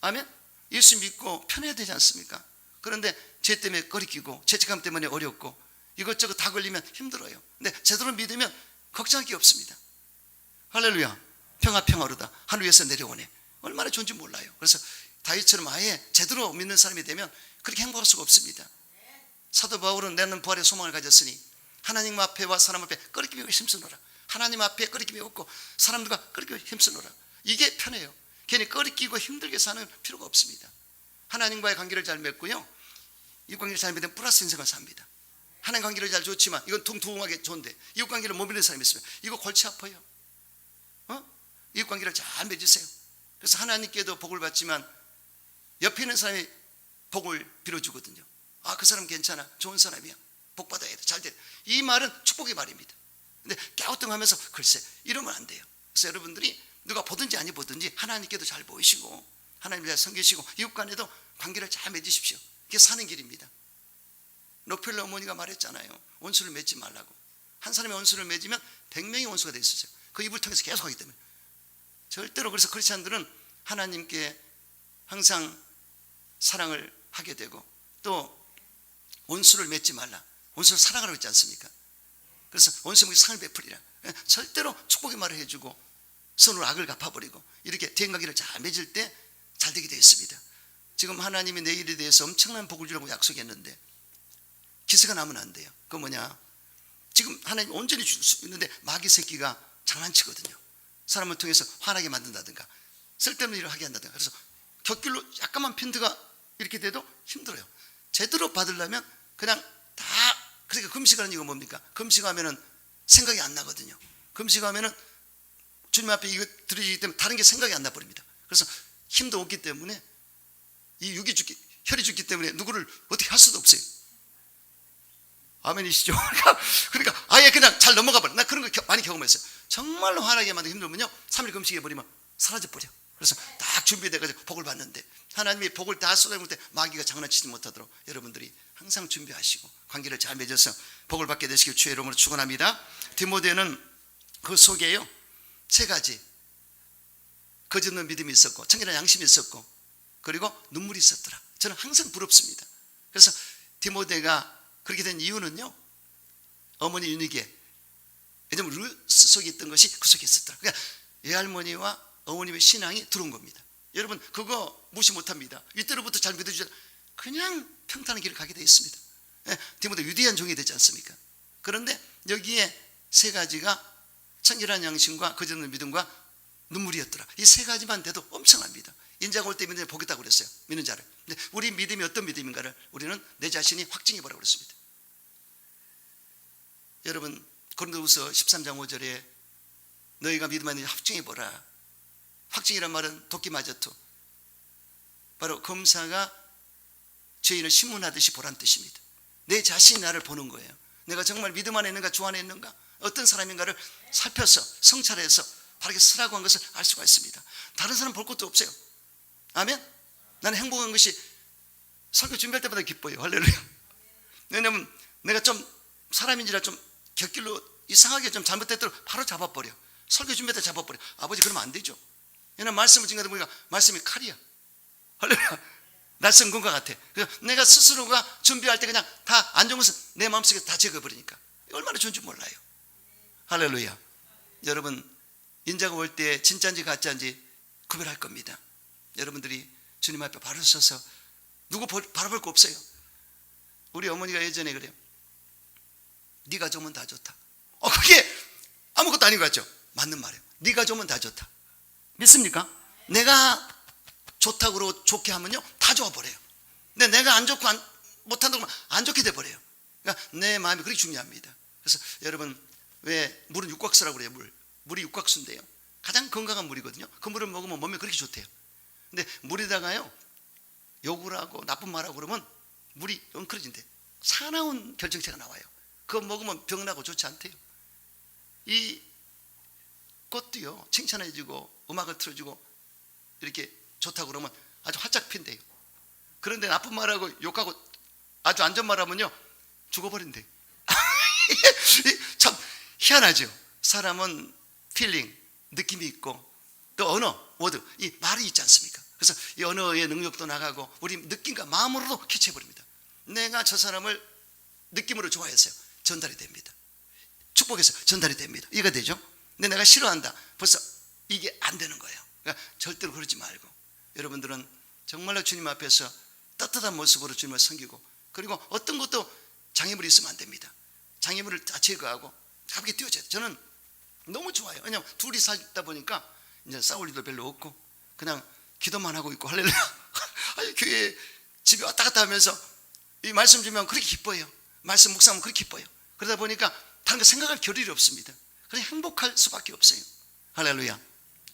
아멘? 예수 믿고 편해야 되지 않습니까? 그런데 죄 때문에 꺼리끼고 죄책감 때문에 어렵고 이것저것 다 걸리면 힘들어요. 근데 제대로 믿으면 걱정할 게 없습니다. 할렐루야. 평화로다. 하늘 위에서 내려오네. 얼마나 좋은지 몰라요. 그래서 다윗처럼 아예 제대로 믿는 사람이 되면 그렇게 행복할 수가 없습니다. 사도 바울은 나는 부활의 소망을 가졌으니 하나님 앞에와 사람 앞에 꺼리끼며 힘쓰노라. 하나님 앞에 꺼리끼며 없고 사람들과 꺼리끼며 힘쓰노라. 이게 편해요. 괜히 꺼리끼고 힘들게 사는 필요가 없습니다. 하나님과의 관계를 잘 맺고요, 이웃 관계를 잘 맺으면 플러스 인생을 삽니다. 하나님 관계를 잘 좋지만 이건 둥둥하게 좋은데 이웃 관계를 못 맺는 사람이 있으면 이거 골치 아파요. 이웃 관계를 잘 맺으세요. 그래서 하나님께도 복을 받지만 옆에 있는 사람이 복을 빌어주거든요. 그 사람 괜찮아, 좋은 사람이야, 복 받아야 돼, 잘 돼. 이 말은 축복의 말입니다. 근데 갸우뚱하면서 글쎄 이러면 안 돼요. 그래서 여러분들이 누가 보든지 아니 보든지 하나님께도 잘 보이시고 하나님을 잘 섬기시고 이웃 간에도 관계를 잘 맺으십시오. 이게 사는 길입니다. 록펠러 어머니가 말했잖아요. 원수를 맺지 말라고. 한 사람의 원수를 맺으면 100명의 원수가 돼 있으세요. 그 입을 통해서 계속 하기 때문에 절대로. 그래서 크리스찬들은 하나님께 항상 사랑을 하게 되고 또 원수를 맺지 말라, 원수를 사랑하라고 했지 않습니까? 그래서 원수에게 상을 베풀리라. 절대로 축복의 말을 해주고 선으로 악을 갚아버리고 이렇게 대인관계를 잘 맺을 때 잘 되게 되어 있습니다. 지금 하나님이 내일에 대해서 엄청난 복을 주라고 약속했는데 기세가 나면 안 돼요. 그거 뭐냐, 지금 하나님 온전히 줄 수 있는데 마귀 새끼가 장난치거든요. 사람을 통해서 화나게 만든다든가 쓸데없는 일을 하게 한다든가. 그래서 곁길로 약간만 핀드가 이렇게 돼도 힘들어요. 제대로 받으려면 그냥 다. 그러니까 금식하는 이유가 뭡니까? 금식하면은 생각이 안 나거든요. 금식하면은 주님 앞에 이거 드리기 때문에 다른 게 생각이 안 나버립니다. 그래서 힘도 없기 때문에 이 육이 죽기, 혈이 죽기 때문에 누구를 어떻게 할 수도 없어요. 아멘이시죠? 그러니까 아예 그냥 잘 넘어가 버려. 나 그런 거 많이 경험했어요. 정말로 화나게 만들고 힘들면요 3일 금식해버리면 사라져버려. 그래서 딱 준비돼가지고 복을 받는데 하나님이 복을 다 쏟아부을 때 마귀가 장난치지 못하도록 여러분들이 항상 준비하시고 관계를 잘 맺어서 복을 받게 되시길 주의 이름으로 축원합니다. 디모데는 그 속에요 3가지 거짓 없는 믿음이 있었고 청결한 양심이 있었고 그리고 눈물이 있었더라. 저는 항상 부럽습니다. 그래서 디모데가 그렇게 된 이유는요, 어머니 유니게, 왜냐하면 루스 속에 있던 것이 그 속에 있었더라. 그러니까 외할머니와 어머님의 신앙이 들어온 겁니다. 여러분 그거 무시 못합니다. 이때로부터 잘 믿어주자 그냥 평탄한 길을 가게 되어 있습니다. 디모데 유대한 종이 되지 않습니까? 그런데 여기에 3가지가 청결한 양심과 거짓 없는 믿음과 눈물이었더라. 이 3가지만 돼도 엄청납니다. 인자가 올 때 믿는 자 보겠다고 그랬어요. 믿는 자를. 근데 우리 믿음이 어떤 믿음인가를 우리는 내 자신이 확증해 보라고 그랬습니다. 여러분 고린도후서 13장 5절에 너희가 믿음 안에 확증해 보라. 확증이란 말은 도끼 마저투, 바로 검사가 죄인을 신문하듯이 보란 뜻입니다. 내 자신이 나를 보는 거예요. 내가 정말 믿음 안에 있는가 주 안에 있는가 어떤 사람인가를 살펴서 성찰해서 바르게 쓰라고 한 것을 알 수가 있습니다. 다른 사람 볼 것도 없어요. 아멘. 나는 행복한 것이 설교 준비할 때마다 기뻐요. 할렐루야. 왜냐면 내가 좀 사람인지라 좀 곁길로 이상하게 좀 잘못됐더라도 바로 잡아버려. 설교 준비할 때 잡아버려. 아버지 그러면 안 되죠. 왜냐면 말씀을 증거하다 보니까 말씀이 칼이야. 할렐루야. 날쌘 건과 같아. 내가 스스로가 준비할 때 그냥 다 안 좋은 것은 내 마음속에 다 적어버리니까 얼마나 좋은 줄 몰라요. 할렐루야. 여러분 인자가 올 때 진짜인지 가짜인지 구별할 겁니다. 여러분들이 주님 앞에 바로 서서 누구 바라볼 거 없어요. 우리 어머니가 예전에 그래요. 네가 좋으면 다 좋다. 그게 아무것도 아닌 것 같죠? 맞는 말이에요. 네가 좋으면 다 좋다. 믿습니까? 내가 좋다고 좋게 하면요 다 좋아버려요. 근데 내가 안 좋고 못한다고 하면 안 좋게 돼버려요. 그러니까 내 마음이 그렇게 중요합니다. 그래서 여러분 왜 물은 육각수라고 그래요. 물이 육각수인데요 가장 건강한 물이거든요. 그 물을 먹으면 몸에 그렇게 좋대요. 근데 물에다가요 욕을 하고 나쁜 말하고 그러면 물이 엉클어진대. 사나운 결정체가 나와요. 그거 먹으면 병나고 좋지 않대요. 이 꽃도요 칭찬해주고 음악을 틀어주고 이렇게 좋다고 그러면 아주 활짝 핀대요. 그런데 나쁜 말하고 욕하고 아주 안 좋은 말하면요 죽어버린대요. 참 희한하죠. 사람은 필링, 느낌이 있고 또 언어, 워드, 이 말이 있지 않습니까? 그래서 이 언어의 능력도 나가고 우리 느낌과 마음으로도 캐치해버립니다. 내가 저 사람을 느낌으로 좋아했어요. 전달이 됩니다. 축복해서 전달이 됩니다. 이해가 되죠? 근데 내가 싫어한다. 벌써 이게 안 되는 거예요. 그러니까 절대로 그러지 말고 여러분들은 정말로 주님 앞에서 따뜻한 모습으로 주님을 섬기고 그리고 어떤 것도 장애물이 있으면 안 됩니다. 장애물을 다 제거하고 가볍게 뛰어줘야 돼요. 저는 너무 좋아요. 왜냐하면 둘이 살다 보니까 이제 싸울 일도 별로 없고 그냥 기도만 하고 있고 할렐루야. 교회 집에 왔다 갔다 하면서 이 말씀 주면 그렇게 기뻐요. 말씀 묵상하면 그렇게 기뻐요. 그러다 보니까 다른 거 생각할 겨를이 없습니다. 그냥 행복할 수밖에 없어요. 할렐루야.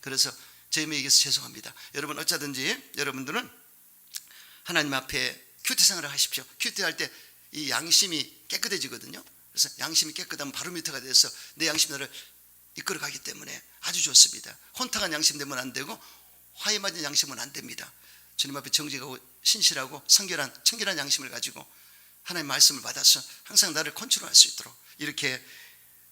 그래서 제 힘에 얘기해서 죄송합니다. 여러분 어쩌든지 여러분들은 하나님 앞에 큐티 생활을 하십시오. 큐티 할 때 이 양심이 깨끗해지거든요. 그래서 양심이 깨끗하면 바로미터가 돼서 내 양심이 나를 이끌어가기 때문에 아주 좋습니다. 혼탁한 양심 되면 안 되고 화에 맞은 양심은 안 됩니다. 주님 앞에 정직하고 신실하고 청결한 양심을 가지고 하나님의 말씀을 받아서 항상 나를 컨트롤할 수 있도록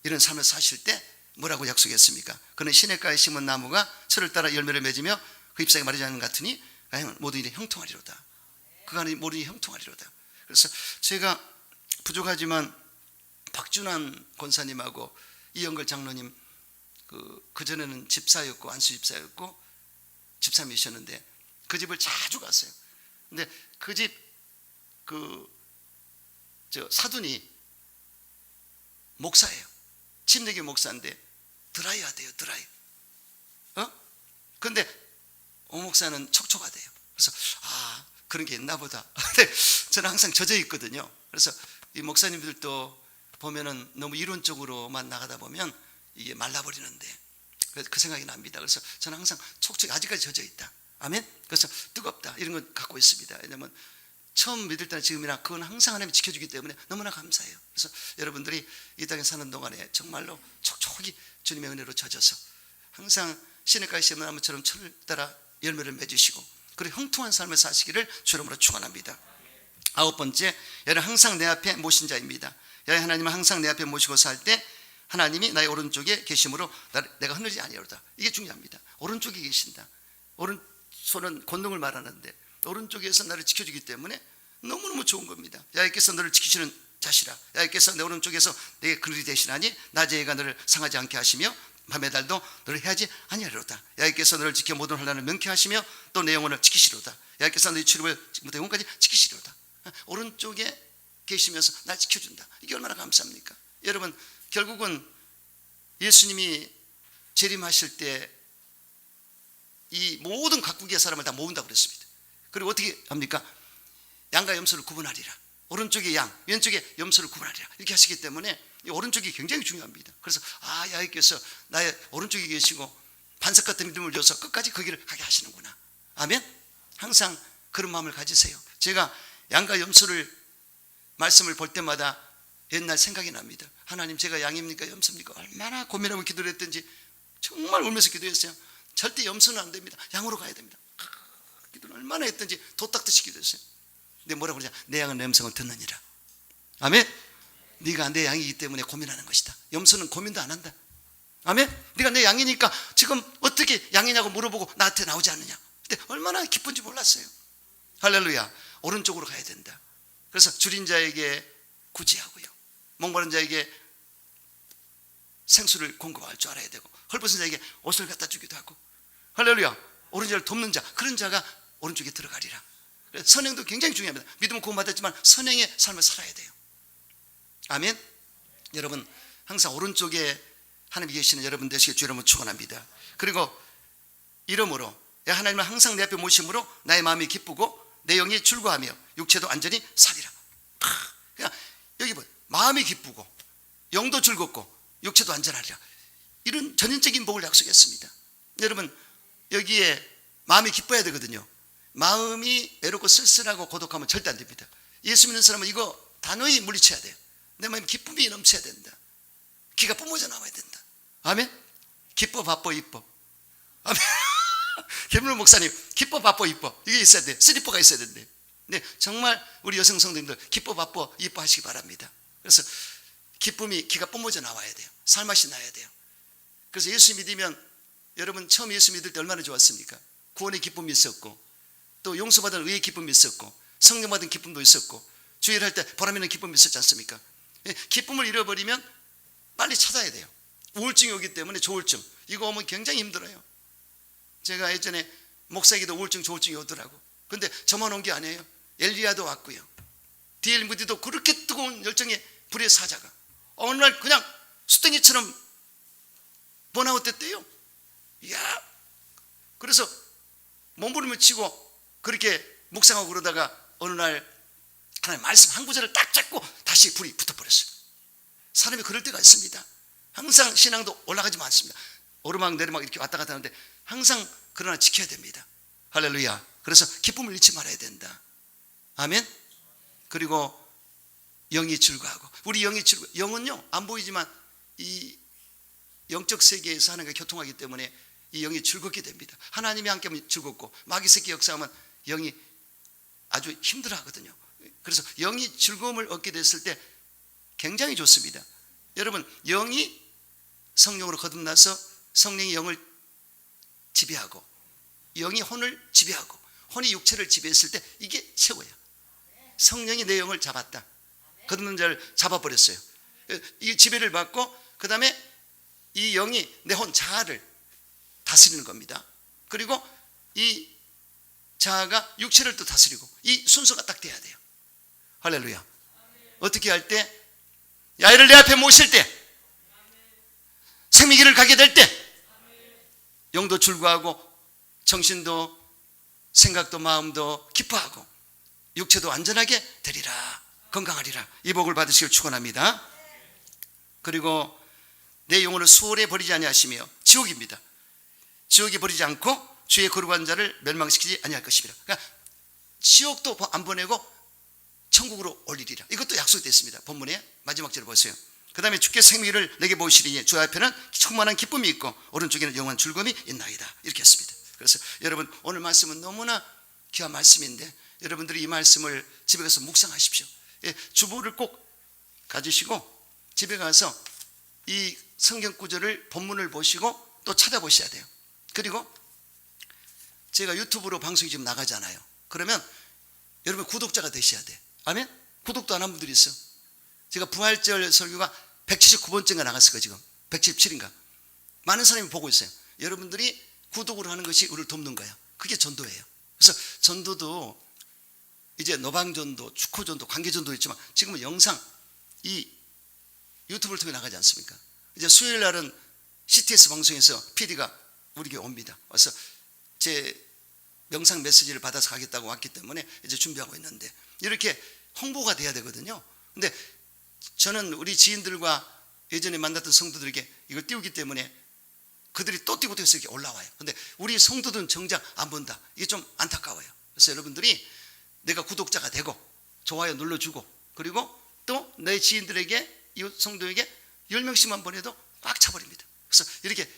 이런 삶을 사실 때 뭐라고 약속했습니까? 그는 시냇가에 심은 나무가 철을 따라 열매를 맺으며 그 잎사귀 마르지 않는 것 같으니 모든 일이 형통하리로다. 그간의 모든 일이 형통하리로다. 그래서 제가 부족하지만 박준환 권사님하고 이영걸 장로님 그전에는 집사였고 안수 집사였고 집사님이셨는데 그 집을 자주 갔어요. 근데 그 집 사돈이 목사예요. 침례교 목사인데 드라이 하대요. 드라이. 근데 오 목사는 촉촉하대요. 그래서 그런 게 있나 보다. 근데 저는 항상 젖어 있거든요. 그래서 이 목사님들도 보면은 너무 이론적으로만 나가다 보면 이게 말라버리는데 그 생각이 납니다. 그래서 저는 항상 촉촉히 아직까지 젖어 있다. 아멘. 그래서 뜨겁다 이런 걸 갖고 있습니다. 왜냐하면 처음 믿을 때나 지금이나 그건 항상 하나님이 지켜주기 때문에 너무나 감사해요. 그래서 여러분들이 이 땅에 사는 동안에 정말로 촉촉히 주님의 은혜로 젖어서 항상 시냇가에 심은 나무처럼 철을 따라 열매를 맺으시고 그리고 형통한 삶을 사시기를 주름으로 축원합니다. 9번째, 여러분 항상 내 앞에 모신 자입니다. 여호와 하나님은 항상 내 앞에 모시고 살 때 하나님이 나의 오른쪽에 계심으로 내가 흔들리지 아니하리로다. 이게 중요합니다. 오른쪽에 계신다. 오른손은 권능을 말하는데 오른쪽에서 나를 지켜주기 때문에 너무너무 좋은 겁니다. 여호와께서 너를 지키시는 자시라. 여호와께서 내 오른쪽에서 내게 그늘이 되시나니 낮의 해가 너를 상하지 않게 하시며 밤의 달도 너를 해하지 아니하리로다. 여호와께서 너를 지켜 모든 환난을 명쾌하시며 또 내 영혼을 지키시리로다. 여호와께서 너의 출입을 영혼까지 지키시리로다. 오른쪽에 계시면서 날 지켜준다. 이게 얼마나 감사합니까? 여러분 결국은 예수님이 재림하실 때 이 모든 각국의 사람을 다 모은다고 그랬습니다. 그리고 어떻게 합니까? 양과 염소를 구분하리라. 오른쪽에 양, 왼쪽에 염소를 구분하리라. 이렇게 하시기 때문에 이 오른쪽이 굉장히 중요합니다. 그래서 여호와께서 나의 오른쪽에 계시고 반석 같은 믿음을 줘서 끝까지 그 길을 가게 하시는구나. 아멘. 항상 그런 마음을 가지세요. 제가 양과 염소를 말씀을 볼 때마다 옛날 생각이 납니다. 하나님 제가 양입니까 염소입니까? 얼마나 고민하고 기도를 했든지 정말 울면서 기도했어요. 절대 염소는 안 됩니다. 양으로 가야 됩니다. 기도를 얼마나 했든지 도딱듯이 기도했어요. 근데 뭐라고 그러냐? 내 양은 내 음성을 듣느니라. 아멘. 네가 내 양이기 때문에 고민하는 것이다. 염소는 고민도 안 한다. 아멘. 네가 내 양이니까 지금 어떻게 양이냐고 물어보고 나한테 나오지 않느냐. 근데 얼마나 기쁜지 몰랐어요. 할렐루야. 오른쪽으로 가야 된다. 그래서 줄인 자에게 구제하고요, 목마른 자에게 생수를 공급할 줄 알아야 되고, 헐벗은 자에게 옷을 갖다 주기도 하고, 할렐루야. 오른자를 돕는 자, 그런 자가 오른쪽에 들어가리라. 선행도 굉장히 중요합니다. 믿음은 구원받았지만 선행의 삶을 살아야 돼요. 아멘. 여러분 항상 오른쪽에 하나님이 계시는 여러분 되시길 주 이름으로 축원합니다. 그리고 이러므로 하나님을 항상 내 앞에 모심으로 나의 마음이 기쁘고 내 영이 즐거워하며 육체도 안전히 살리라. 그냥 여기 뭐 마음이 기쁘고 영도 즐겁고 육체도 안전하리라, 이런 전인적인 복을 약속했습니다. 여러분 여기에 마음이 기뻐야 되거든요. 마음이 외롭고 쓸쓸하고 고독하면 절대 안 됩니다. 예수 믿는 사람은 이거 단호히 물리쳐야 돼요. 내 마음에 기쁨이 넘쳐야 된다. 기가 뿜어져 나와야 된다. 아멘. 기뻐 바빠 이뻐. 아멘. 개물 목사님 기뻐 바빠 이뻐, 이게 있어야 돼. 슬리퍼가 있어야 된대. 네, 정말 우리 여성 성도님들 기뻐 바빠 이뻐 하시기 바랍니다. 그래서 기쁨이 기가 뿜어져 나와야 돼요. 살맛이 나야 돼요. 그래서 예수 믿으면, 여러분 처음 예수 믿을 때 얼마나 좋았습니까? 구원의 기쁨이 있었고, 또 용서받은 의의 기쁨이 있었고, 성령 받은 기쁨도 있었고, 주일을 할 때 보람있는 기쁨이 있었지 않습니까? 기쁨을 잃어버리면 빨리 찾아야 돼요. 우울증이 오기 때문에, 조울증 이거 오면 굉장히 힘들어요. 제가 예전에 목사에게도 우울증 조울증이 오더라고. 근데 저만 온 게 아니에요. 엘리야도 왔고요, D.L. 무디도 그렇게 뜨거운 열정의 불의 사자가 어느 날 그냥 수땡이처럼 번아웃 됐대요. 이야. 그래서 몸부림을 치고 그렇게 묵상하고 그러다가 어느 날 하나님 말씀 한 구절을 딱 잡고 다시 불이 붙어버렸어요. 사람이 그럴 때가 있습니다. 항상 신앙도 올라가지 않습니다. 오르막 내리막 이렇게 왔다 갔다 하는데 항상 그러나 지켜야 됩니다. 할렐루야. 그래서 기쁨을 잃지 말아야 된다. 아멘. 그리고 영이 즐거워하고, 우리 영이 즐거워. 영은요 안 보이지만 이 영적 세계에서 하나님과 교통하기 때문에 이 영이 즐겁게 됩니다. 하나님이 함께하면 즐겁고, 마귀 새끼 역사하면 영이 아주 힘들어하거든요. 그래서 영이 즐거움을 얻게 됐을 때 굉장히 좋습니다. 여러분 영이 성령으로 거듭나서 성령이 영을 지배하고 영이 혼을 지배하고 혼이 육체를 지배했을 때 이게 최고예요. 성령이 내 영을 잡았다. 거듭난 자를 잡아버렸어요. 이 지배를 받고 그 다음에 이 영이 내 혼 자아를 다스리는 겁니다. 그리고 이 자아가 육체를 또 다스리고, 이 순서가 딱 돼야 돼요. 할렐루야. 어떻게 할 때? 야훼를 내 앞에 모실 때, 생명길을 가게 될 때 영도 즐거워하고 정신도 생각도 마음도 기뻐하고 육체도 안전하게 되리라, 건강하리라. 이 복을 받으시길 축원합니다. 그리고 내 영혼을 수월에 버리지 아니하시며, 지옥입니다. 지옥에 버리지 않고 주의 거룩한 자를 멸망시키지 아니할 것입니다. 그러니까 지옥도 안 보내고 천국으로 올리리라. 이것도 약속이 됐습니다. 본문의 마지막 절을 보세요. 그 다음에 주께서 생명을 내게 보이시리니 주 앞에는 충만한 기쁨이 있고 오른쪽에는 영원한 즐거움이 있나이다. 이렇게 했습니다. 그래서 여러분 오늘 말씀은 너무나 귀한 말씀인데 여러분들이 이 말씀을 집에 가서 묵상하십시오. 주보를 꼭 가지시고 집에 가서 이 성경 구절을 본문을 보시고 또 찾아보셔야 돼요. 그리고 제가 유튜브로 방송이 지금 나가잖아요. 그러면 여러분 구독자가 되셔야 돼. 아멘? 구독도 안 한 분들이 있어. 제가 부활절 설교가 179번째가 나갔을 거예요. 지금 177인가. 많은 사람이 보고 있어요. 여러분들이 구독을 하는 것이 우리를 돕는 거예요. 그게 전도예요. 그래서 전도도 이제 노방전도, 축호전도, 관계전도 있지만 지금은 영상 이 유튜브를 통해 나가지 않습니까? 이제 수요일 날은 CTS 방송에서 PD가 우리에게 옵니다. 와서 제 명상 메시지를 받아서 가겠다고 왔기 때문에 이제 준비하고 있는데 이렇게 홍보가 돼야 되거든요. 근데 저는 우리 지인들과 예전에 만났던 성도들에게 이걸 띄우기 때문에 그들이 또 띄고 띄워서 이렇게 올라와요. 근데 우리 성도들은 정작 안 본다. 이게 좀 안타까워요. 그래서 여러분들이 내가 구독자가 되고 좋아요 눌러주고 그리고 또 내 지인들에게 이 성도에게 10명씩만 보내도 꽉 차버립니다. 그래서 이렇게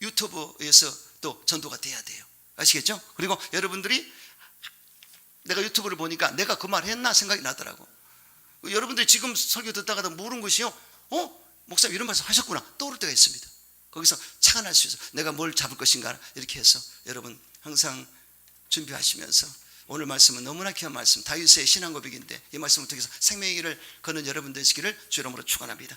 유튜브에서 또 전도가 돼야 돼요. 아시겠죠? 그리고 여러분들이 내가 유튜브를 보니까 내가 그 말 했나 생각이 나더라고. 여러분들이 지금 설교 듣다가도 모르는 것이요, 목사님 이런 말씀 하셨구나 떠오를 때가 있습니다. 거기서 착안할 수 있어요. 내가 뭘 잡을 것인가 이렇게 해서 여러분 항상 준비하시면서, 오늘 말씀은 너무나 귀한 말씀, 다윗의 신앙 고백인데 이 말씀을 통해서 생명의 길을 걷는 여러분 되시기를 주 이름으로 축원합니다.